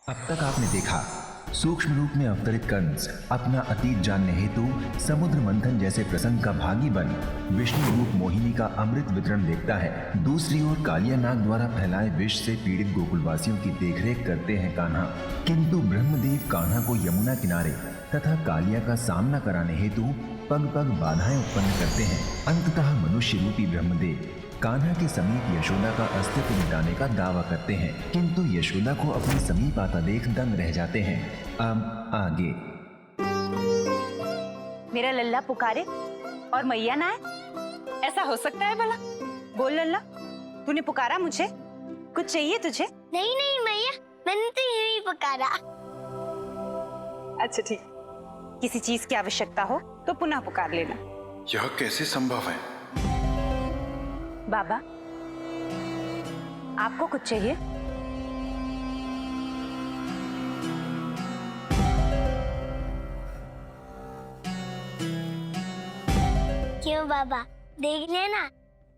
अब तक आपने देखा सूक्ष्म रूप में अवतरित कंस अपना अतीत जानने हेतु समुद्र मंथन जैसे प्रसंग का भागी बन विष्णु रूप मोहिनी का अमृत वितरण देखता है। दूसरी ओर कालिया नाग द्वारा फैलाए विष से पीड़ित गोकुलवासियों की देखरेख करते हैं कान्हा। किंतु ब्रह्मदेव कान्हा को यमुना किनारे तथा कालिया का सामना कराने हेतु पग पग बाधाएं उत्पन्न करते हैं। अंततः मनुष्य रूपी ब्रह्मदेव कान्हा के समीप यशोदा का अस्तित्व मिटाने का दावा करते हैं, किंतु यशोदा को अपने समीप आता देख दंग रह जाते हैं। अब आगे। मेरा लल्ला पुकारे और मैया ना आए, ऐसा हो सकता है भला? बोल लल्ला, तूने पुकारा मुझे, कुछ चाहिए तुझे? नहीं नहीं मैया, मैंने तो यही पुकारा। अच्छा ठीक, किसी चीज की आवश्यकता हो तो पुनः पुकार लेना। यह कैसे संभव है? बाबा, आपको कुछ चाहिए? क्यों बाबा, देख लेना,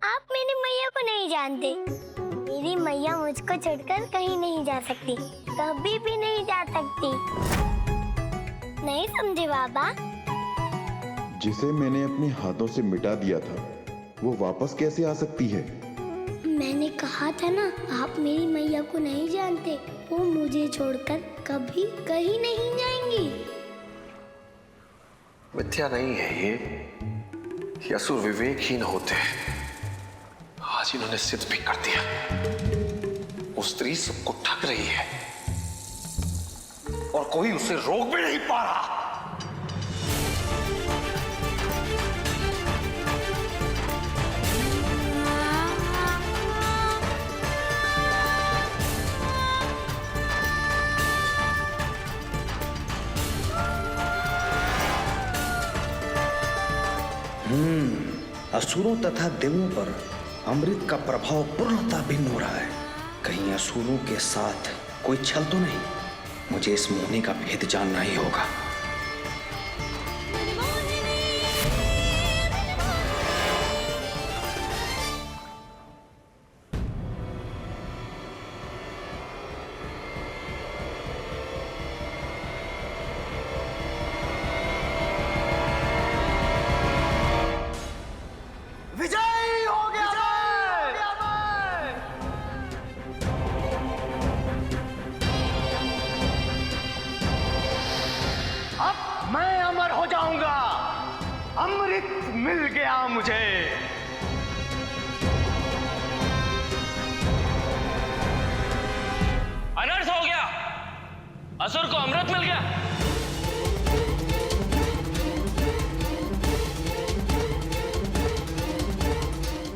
आप मेरी मैया को नहीं जानते। मेरी मैया मुझको छोड़कर कहीं नहीं जा सकती, कभी भी नहीं जा सकती। नहीं समझे बाबा? जिसे मैंने अपने हाथों से मिटा दिया था वो वापस कैसे आ सकती है? मैंने कहा था ना, आप मेरी मैया को नहीं जानते, वो मुझे छोड़कर कभी कहीं नहीं जाएंगी। मिथ्या नहीं है ये असुर विवेकहीन होते हैं। आज इन्होंने सिद्ध भी कर दिया। वो स्त्री सबको ठग रही है और कोई उसे रोक भी नहीं पा रहा। असुरों तथा देवों पर अमृत का प्रभाव पूर्णतः भिन्न हो रहा है। कहीं असुरों के साथ कोई छल तो नहीं? मुझे इस मोहिनी का भेद जानना ही होगा। मैं अमर हो जाऊंगा, अमृत मिल गया मुझे। अनर्थ हो गया, असुर को अमृत मिल गया।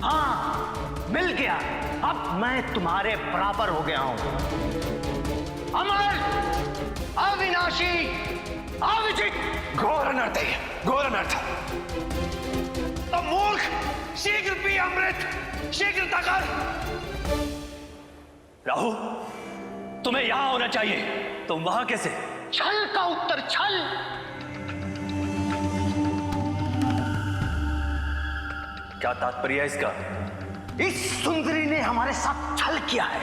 हाँ, मिल गया। अब मैं तुम्हारे बराबर हो गया हूं। अमर, अविनाशी, अविजित। घोर अनर्थ है, घोर अनर्थ। तो मूर्ख, शीघ्र पी अमृत, शीघ्रता कर। राहु, तुम्हें यहां होना चाहिए, तुम वहां कैसे? छल का उत्तर छल। क्या तात्पर्य है इसका? इस सुंदरी ने हमारे साथ छल किया है,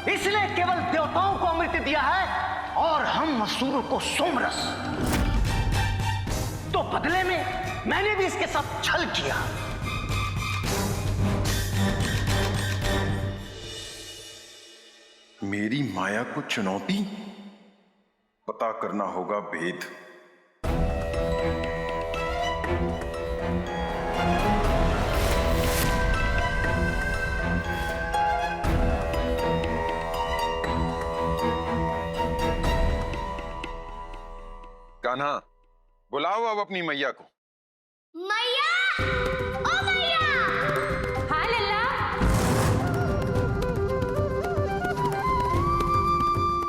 इसने केवल देवताओं को अमृत दिया है और हम असुरों को सोमरस। तो बदले में मैंने भी इसके साथ छल किया। मेरी माया को चुनौती? पता करना होगा भेद। कान्हा, बुलाओ अब अपनी मैया को। मैया, ओ मैया। हाँ लल्ला,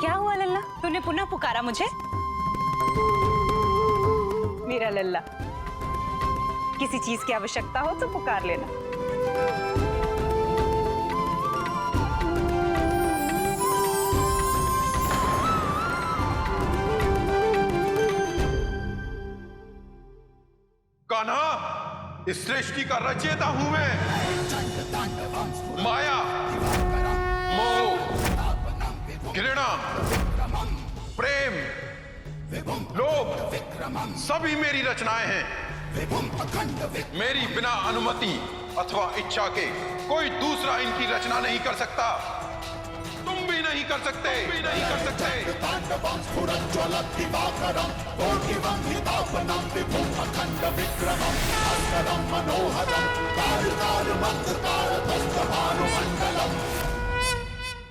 क्या हुआ लल्ला, तूने पुनः पुकारा मुझे? मेरा लल्ला, किसी चीज की आवश्यकता हो तो पुकार लेना। कान्हा, इस सृष्टि का रचयिता हूं मैं। माया, मोह, घृणा, प्रेम, लोभ सभी मेरी रचनाएं हैं। मेरी बिना अनुमति अथवा इच्छा के कोई दूसरा इनकी रचना नहीं कर सकता। तुम भी नहीं कर सकते, तुम भी नहीं कर सकते।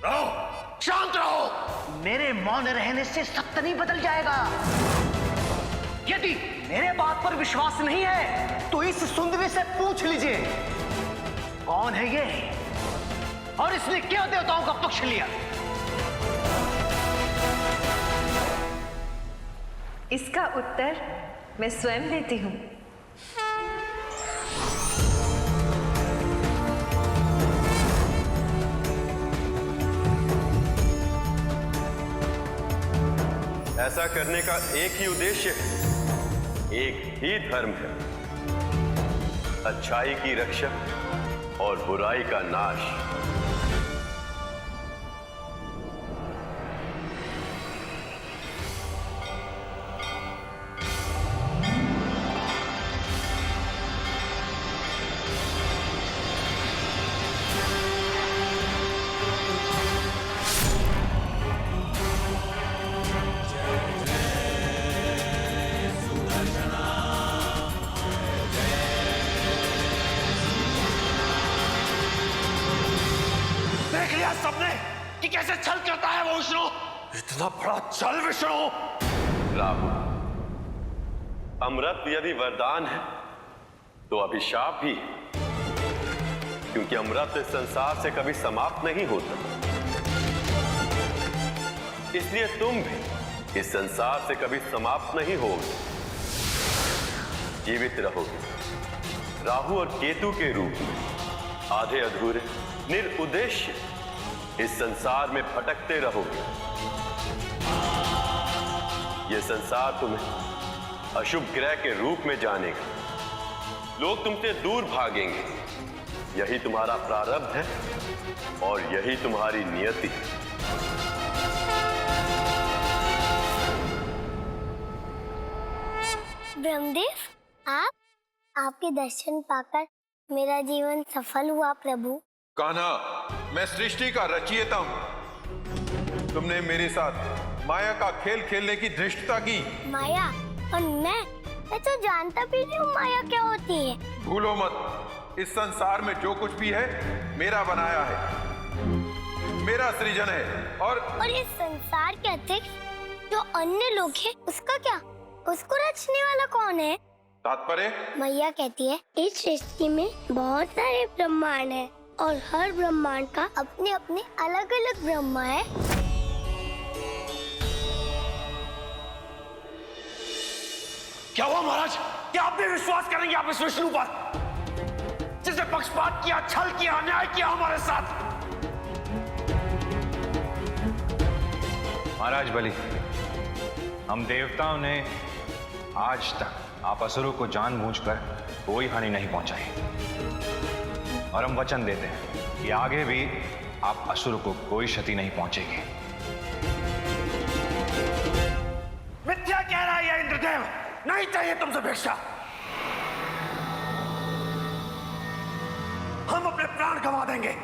रहो, शांत रहो। मेरे मौन रहने से सत्य नहीं बदल जाएगा। यदि मेरे बात पर विश्वास नहीं है तो इस सुंदरी से पूछ लीजिए कौन है ये और इसने क्यों देवताओं का पक्ष लिया। इसका उत्तर मैं स्वयं देती हूँ। ऐसा करने का एक ही उद्देश्य है, एक ही धर्म है, अच्छाई की रक्षा और बुराई का नाश। देख लिया सबने कि कैसे छल करता है वो विष्णु। इतना बड़ा छल विष्णु। राहु, अमृत यदि वरदान है तो अभिशाप भी है, क्योंकि अमृत इस संसार से कभी समाप्त नहीं होता। इसलिए तुम भी इस संसार से कभी समाप्त नहीं होगे, जीवित रहोगे राहु और केतु के रूप में, आधे अधूरे निरुद्देश्य इस संसार में भटकते रहोगे। यह संसार तुम्हें अशुभ ग्रह के रूप में जानेगा, लोग तुमसे दूर भागेंगे। यही तुम्हारा प्रारब्ध है और यही तुम्हारी नियति है। ब्रह्मदेव, आपके दर्शन पाकर मेरा जीवन सफल हुआ प्रभु। कान्हा, मैं सृष्टि का रचयिता हूँ। तुमने मेरे साथ माया का खेल खेलने की धृष्टता की। माया? और मैं तो जानता भी नहीं हूँ माया क्या होती है। भूलो मत, इस संसार में जो कुछ भी है मेरा बनाया है, मेरा सृजन है। और इस संसार के अतिरिक्त जो अन्य लोग हैं उसका क्या? उसको रचने वाला कौन है? तात्पर्य? मैया कहती है इस सृष्टि में बहुत सारे ब्रह्मांड हैं और हर ब्रह्मांड का अपने अपने अलग अलग ब्रह्मा है। क्या हुआ महाराज? क्या आप भी विश्वास करेंगे आप इस विष्णु पर, जिसने पक्षपात किया, छल किया, अन्याय किया हमारे साथ? महाराज बलि, हम देवताओं ने आज तक आप असुरों को जानबूझकर कोई हानि नहीं पहुंचाई, और हम वचन देते हैं कि आगे भी आप असुर को कोई क्षति नहीं पहुंचेगी। मिथ्या कह रहा है यह इंद्रदेव। नहीं चाहिए तुमसे भिक्षा। हम अपने प्राण गंवा देंगे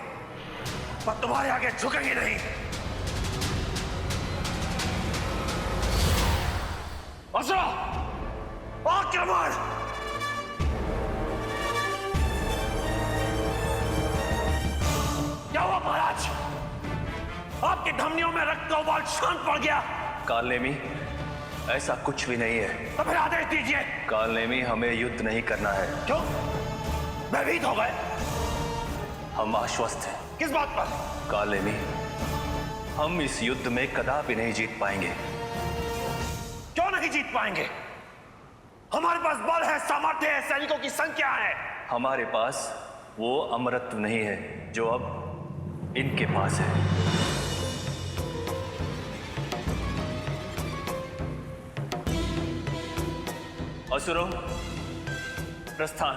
पर तुम्हारे आगे झुकेंगे नहीं। असुरो, आक्रमण! क्या हुआ महाराज? आपकी धमनियों में रक्त का उबाल शांत पड़ गया। कालनेमी, ऐसा कुछ भी नहीं है। तो फिर आदेश दीजिए। कालनेमी, हमें युद्ध नहीं करना है। क्यों? भयभीत हो गए? हम आश्वस्त हैं। किस बात पर? कालनेमी, हम इस युद्ध में कदापि नहीं जीत पाएंगे। क्यों नहीं जीत पाएंगे? हमारे पास बल है, सामर्थ्य है, सैनिकों की संख्या है। हमारे पास वो अमरत्व नहीं है जो अब इनके पास है। असुरों, प्रस्थान।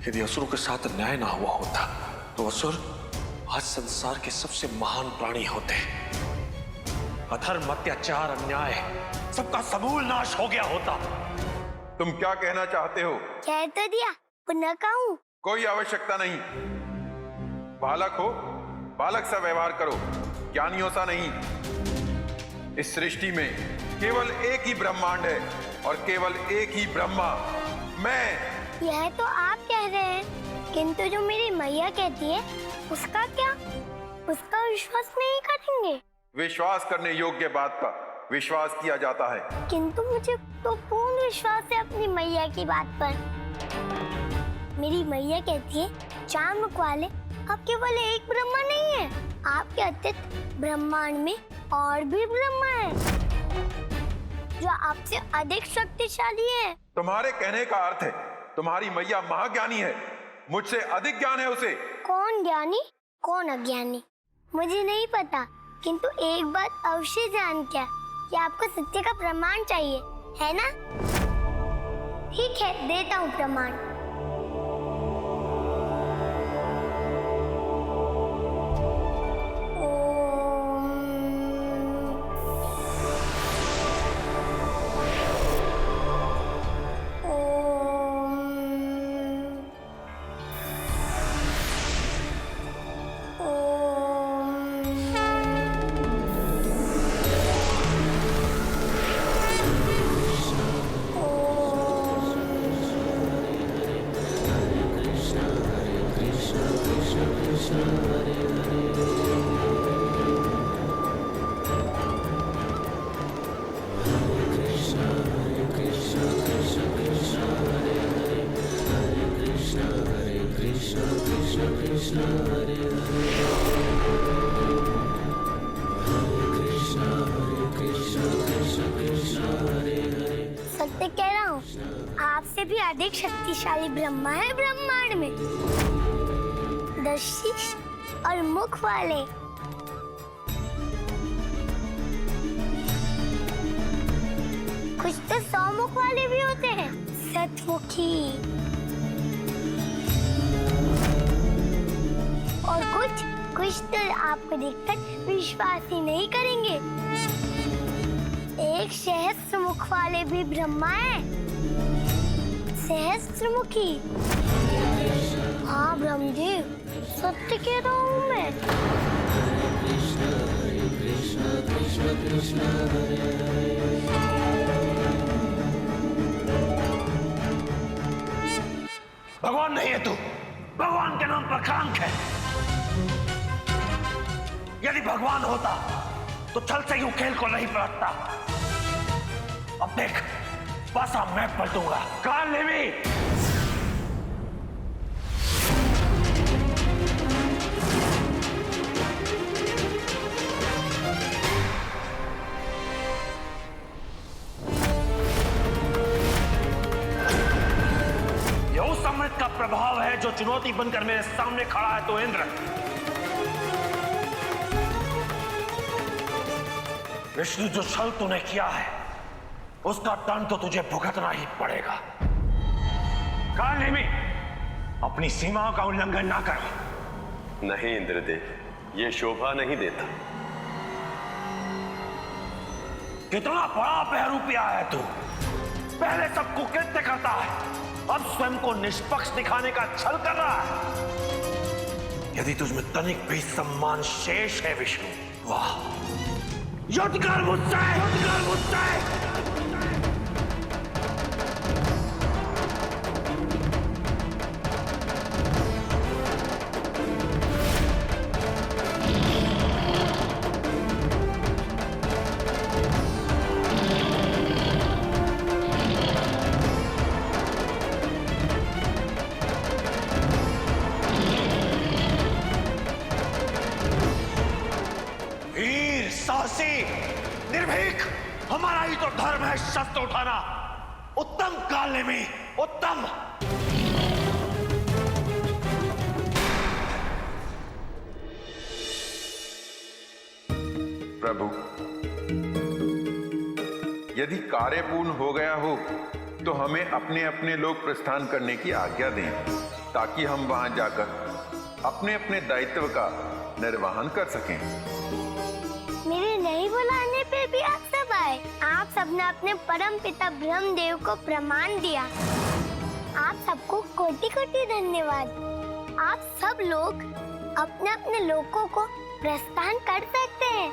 यदि असुरों के साथ न्याय ना हुआ होता तो असुर आज संसार के सबसे महान प्राणी होते। अधर्म, अत्याचार, अन्याय सबका समूल नाश हो गया होता। तुम क्या कहना चाहते हो? कह तो दिया, पुनः कहूं? कोई आवश्यकता नहीं। बालक हो, बालक सा व्यवहार करो, ज्ञानियों सा नहीं। इस सृष्टि में केवल एक ही ब्रह्मांड है और केवल एक ही ब्रह्मा, मैं। यह तो आप कह रहे हैं, किंतु जो मेरी मैया कहती है उसका क्या? उसका विश्वास नहीं करेंगे? विश्वास करने योग्य बात का विश्वास किया जाता है। किंतु मुझे तो पूर्ण विश्वास है अपनी मैया की बात पर। मेरी मैया कहती है 4 मुख वाले आप केवल एक ब्रह्मा नहीं है, आपके अतिरिक्त ब्रह्मांड में और भी ब्रह्मा है जो आपसे अधिक शक्तिशाली है। तुम्हारे कहने का अर्थ है तुम्हारी मैया महाज्ञानी है, मुझसे अधिक ज्ञान है उसे। कौन ज्ञानी कौन अज्ञानी मुझे नहीं पता, किंतु एक बात अवश्य जान क्या कि आपको सत्य का प्रमाण चाहिए, है ना? ठीक है, देता हूँ प्रमाण। सत्य कह रहा हूँ, आपसे भी अधिक शक्तिशाली ब्रह्मा है ब्रह्मांड में। 10 शीश और मुख वाले। कुछ तो 100 मुख वाले भी होते हैं, सतमुखी। और कुछ तो आपको देखकर विश्वास ही नहीं करेंगे। एक सहस्त्रमुख वाले भी ब्रह्मा है, सहस्त्रमुखी। हाँ ब्रह्मदेव, सत्य कह रहा हूँ मैं। भगवान नहीं है तू, भगवान के नाम पर कलंक है। यदि भगवान होता तो छल से यूं खेल को नहीं पलटता। अब देख, पासा मैं पलटूंगा। कालनेमी, यह उस अमृत का प्रभाव है जो चुनौती बनकर मेरे सामने खड़ा है। तो इंद्र, विष्णु, जो छल तूने किया है उसका दंड तो तुझे भुगतना ही पड़ेगा। कालनेमी, अपनी सीमाओं का उल्लंघन ना कर। नहीं इंद्रदेव, ये शोभा नहीं देता। कितना बड़ा बहरूपिया है तू। पहले सबको कृत्य करता है, अब स्वयं को निष्पक्ष दिखाने का छल कर रहा है। यदि तुझमें तनिक भी सम्मान शेष है विष्णु, वाह, युद्ध कर मुझसे, युद्ध कर मुझसे। निर्भीक, हमारा ही तो धर्म है शस्त्र उठाना। उत्तम कालनेमी, उत्तम। प्रभु, यदि कार्य पूर्ण हो गया हो तो हमें अपने अपने लोक प्रस्थान करने की आज्ञा दें। ताकि हम वहां जाकर अपने अपने दायित्व का निर्वहन कर सकें। मेरे नहीं बुलाने पे भी आप सब आए। आप सबने अपने परम पिता ब्रह्मदेव को प्रमाण दिया। आप सबको कोटि कोटि धन्यवाद। आप सब लोग अपने अपने लोकों को प्रस्थान कर सकते हैं।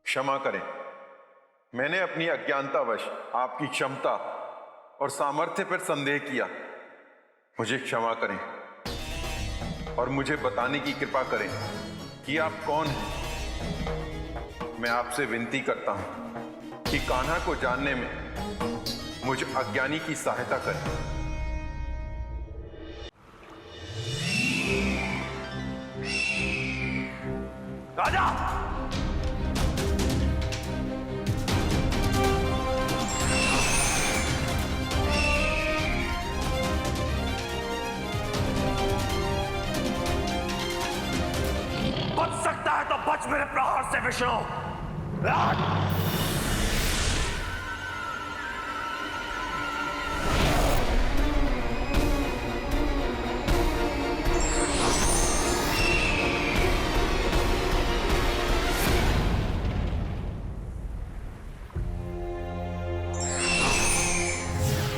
क्षमा करें, मैंने अपनी अज्ञानतावश आपकी क्षमता और सामर्थ्य पर संदेह किया। मुझे क्षमा करें और मुझे बताने की कृपा करें कि आप कौन हैं। मैं आपसे विनती करता हूं कि कान्हा को जानने में मुझ अज्ञानी की सहायता करें। राजा, बच सकता है तो बच मेरे प्रहार से विष्णु।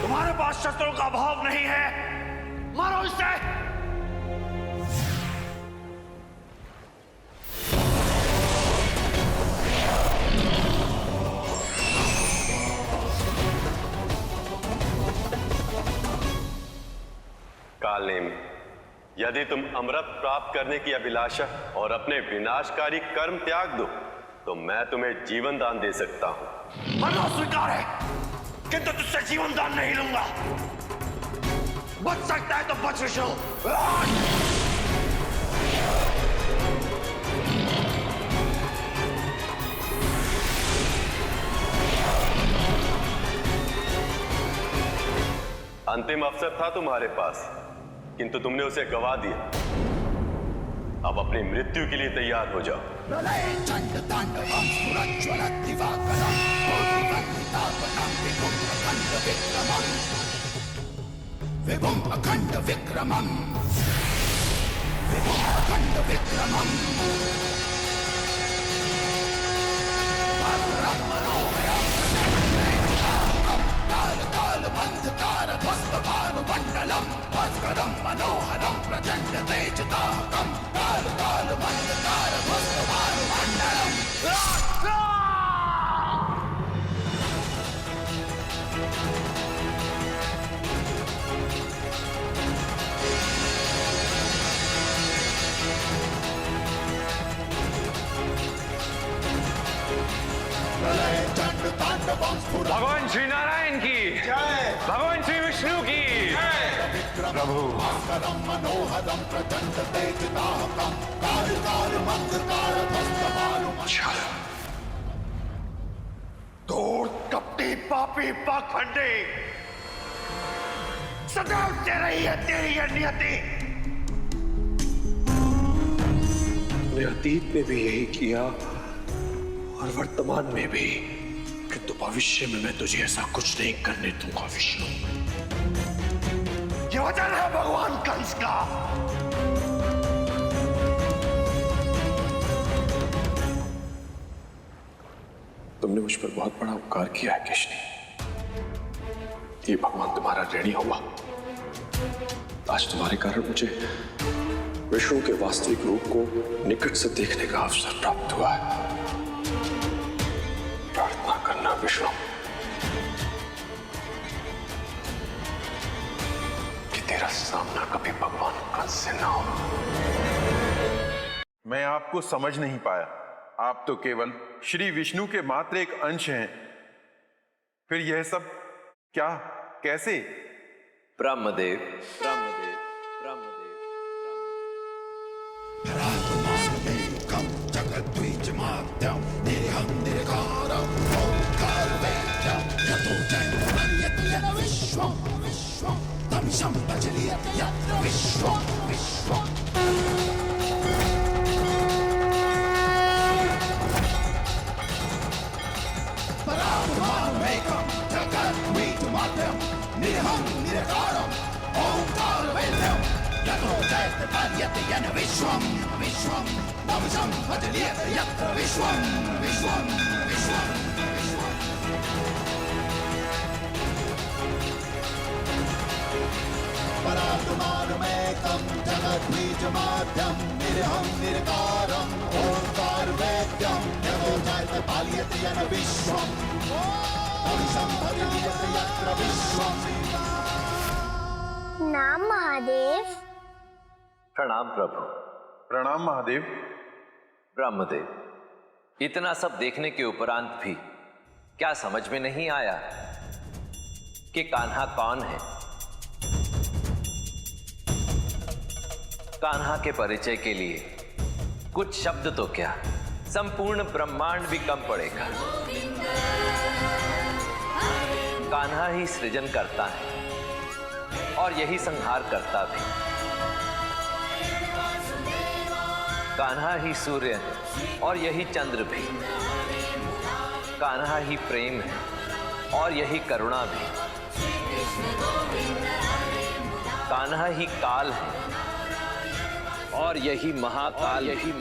तुम्हारे पास शस्त्रों का अभाव नहीं है, मारो इसे। कालनेमी, यदि तुम अमृत प्राप्त करने की अभिलाषा और अपने विनाशकारी कर्म त्याग दो तो मैं तुम्हें जीवन दान दे सकता हूं। मरना स्वीकार है, किंतु तुझसे जीवन दान नहीं लूंगा। बच सकता है तो बच विष्णु। अंतिम अवसर था तुम्हारे पास, किंतु तुमने उसे गवा दिया। अब अपनी मृत्यु के लिए तैयार हो जाओ। विभुम अखंड विक्रमम, विभुम अखंड विक्रमम, काल काल बंधकार ध्वस्त भानुमंडलम, भास्करम मनोहरम प्रचंड तेजताहकम, काल काल बंधकार ध्वस्त भानुमंडलम। भगवान श्री नारायण की जय, भगवान श्री विष्णु की जय। प्रभु मनोहरम प्रचंड तेजताहकम, काल काल बंधकार ध्वस्त भानुमंडलम। दूर कपटी पापी पाखंडी, सदैव तेरी ही है तेरी ये नियति। तूने अतीत में भी यही किया और वर्तमान में भी, किंतु भविष्य में मैं तुझे ऐसा कुछ नहीं करने दूंगा विष्णु। ये वचन है भगवान कंस का। तुमने मुझ पर बहुत बड़ा उपकार किया है केशनी। ये भगवान तुम्हारा ऋणी होगा। आज तुम्हारे कारण मुझे विष्णु के वास्तविक रूप को निकट से देखने का अवसर प्राप्त हुआ है। प्रार्थना करना विष्णु कि तेरा सामना कभी भगवान कंस से ना हो। मैं आपको समझ नहीं पाया। आप तो केवल श्री विष्णु के मात्र एक अंश हैं। फिर यह सब क्या, कैसे? ब्रह्मदेव, ब्रह्मदेव, ब्रह्मदेव, जगद्वीजमाद्यम निरहं निर्कारं ओंकार वेद्यं यतो जयं विश्वं विश्वं तमिषं प्रचलियत यत्र विश्वं विश्वं। निरकारं ओंकारवेद्यं यतो जयते पार्यते येन विश्वं विश्वं तमसं प्रज्वल्यते यत्र विश्वं विश्वं विश्वं विश्वं परात्मानमेकं जगद्बीजमाद्यं निरहं निरकारं ओंकारवेद्यं यतो जयते पार्यते येन विश्वं तमसं प्रज्वल्यते यत्र विश्वं। नाम महादेव। प्रणाम प्रभु। प्रणाम महादेव। ब्रह्मदेव, इतना सब देखने के उपरांत भी क्या समझ में नहीं आया कि कान्हा कौन है? कान्हा के परिचय के लिए कुछ शब्द तो क्या, संपूर्ण ब्रह्मांड भी कम पड़ेगा। कान्हा ही सृजन करता है और यही संहार करता भी। कान्हा ही सूर्य है और यही चंद्र भी। कान्हा ही प्रेम है और यही करुणा भी। कान्हा ही काल है और यही महाकाल भी।